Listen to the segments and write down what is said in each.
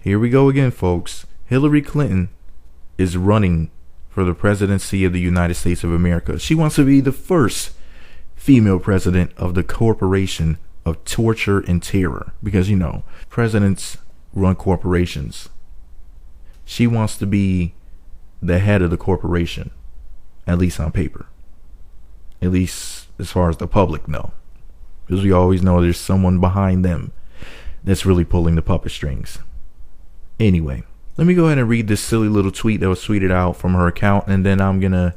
Here we go again, folks. Hilary Clinton is running for the presidency of the United States of America. She wants to be the first female president of the corporation of torture and terror. Because, presidents run corporations. She wants to be the head of the corporation, at least on paper. At least as far as the public know. Because we always know there's someone behind them that's really pulling the puppet strings. Anyway, let me go ahead and read this silly little tweet that was tweeted out from her account, and then I'm going to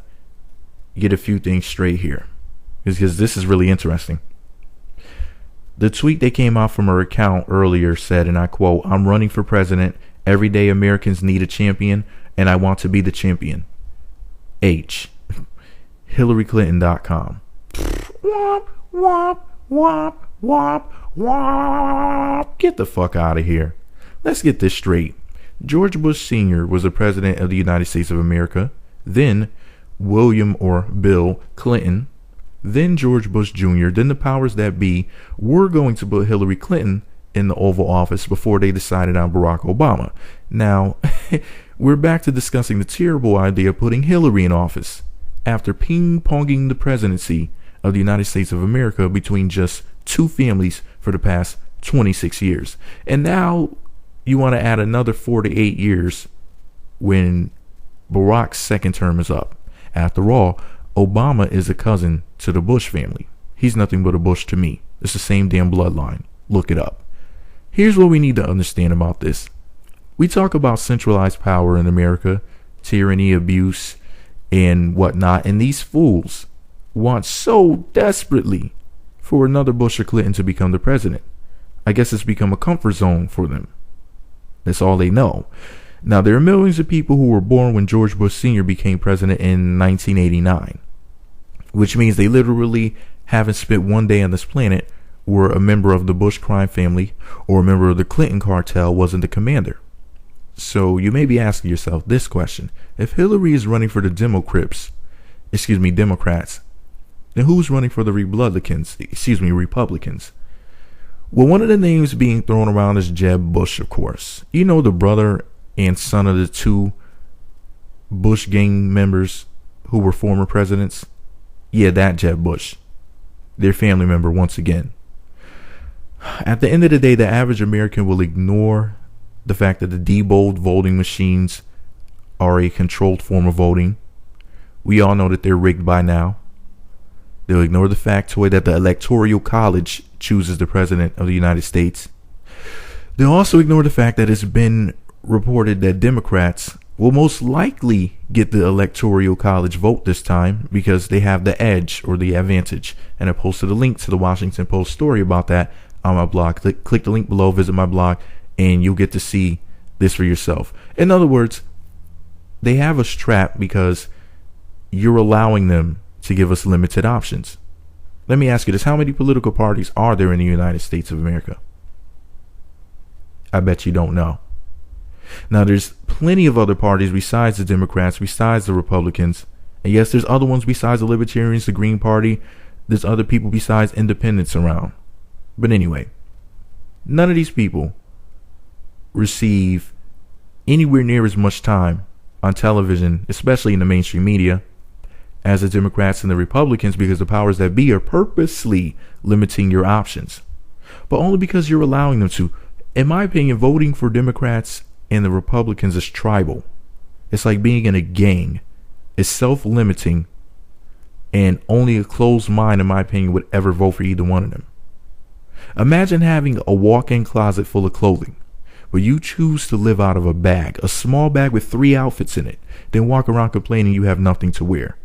get a few things straight here, because this is really interesting. The tweet that came out from her account earlier said, and I quote, "I'm running for president. Every day Americans need a champion, and I want to be the champion. H. HillaryClinton.com. Wop, wop, wop, wop, wop. Get the fuck out of here. Let's get this straight. George Bush Sr. was the president of the United States of America. Then William or Bill Clinton. Then George Bush Jr. Then the powers that be were going to put Hillary Clinton in the Oval Office before they decided on Barak Obama. Now, we're back to discussing the terrible idea of putting Hillary in office after ping-ponging the presidency of the United States of America between just two families for the past 26 years. And now you want to add another 4 to 8 years when Barack's second term is up. After all, Obama is a cousin to the Bush family. He's nothing but a Bush to me. It's the same damn bloodline. Look it up. Here's what we need to understand about this. We talk about centralized power in America, tyranny, abuse, and whatnot, and these fools want so desperately for another Bush or Clinton to become the president. I guess it's become a comfort zone for them. That's all they know. Now, there are millions of people who were born when George Bush Sr. became president in 1989, which means they literally haven't spent one day on this planet where a member of the Bush crime family or a member of the Clinton cartel wasn't the commander. So you may be asking yourself this question. If Hillary is running for the Democrats, then who's running for the Republicans? Well, one of the names being thrown around is Jeb Bush, of course. You know, the brother and son of the two Bush gang members who were former presidents? Yeah, that Jeb Bush. Their family member once again. At the end of the day, the average American will ignore the fact that the debold voting machines are a controlled form of voting. We all know that they're rigged by now. They'll ignore the factoid that the Electoral College chooses the president of the United States. They'll also ignore the fact that it's been reported that Democrats will most likely get the Electoral College vote this time because they have the edge or the advantage. And I posted a link to the Washington Post story about that on my blog. Click the link below, visit my blog, and you'll get to see this for yourself. In other words, they have us trapped because you're allowing them to give us limited options. Let me ask you this. How many political parties are there in the United States of America? I bet you don't know. Now, there's plenty of other parties besides the Democrats, besides the Republicans. And yes, there's other ones besides the Libertarians, the Green Party. There's other people besides independents around. But anyway, none of these people receive anywhere near as much time on television, especially in the mainstream media, as the Democrats and the Republicans, because the powers that be are purposely limiting your options, but only because you're allowing them to. In my opinion, voting for Democrats and the Republicans is tribal. It's like being in a gang. It's self-limiting, and only a closed mind, in my opinion, would ever vote for either one of them. Imagine having a walk-in closet full of clothing, but you choose to live out of a bag, a small bag with 3 outfits in it, then walk around complaining you have nothing to wear.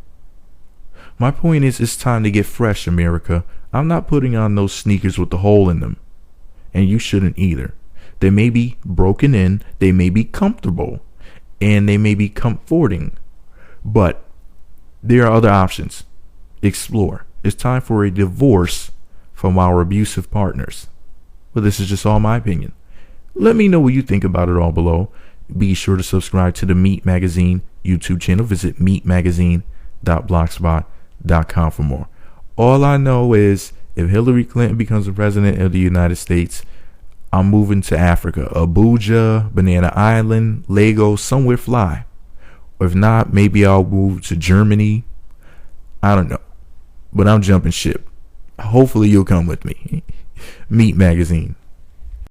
My point is, it's time to get fresh, America. I'm not putting on those sneakers with the hole in them. And you shouldn't either. They may be broken in, they may be comfortable, and they may be comforting. But there are other options. Explore. It's time for a divorce from our abusive partners. But this is just all my opinion. Let me know what you think about it all below. Be sure to subscribe to the Meat Magazine YouTube channel. Visit meatmagazine.blogspot.com for more. All I know is if Hillary Clinton becomes the president of the United States, I'm moving to Africa, Abuja, Banana Island, Lagos, somewhere fly. Or if not, maybe I'll move to Germany. I don't know. But I'm jumping ship. Hopefully you'll come with me. Meat Magazine.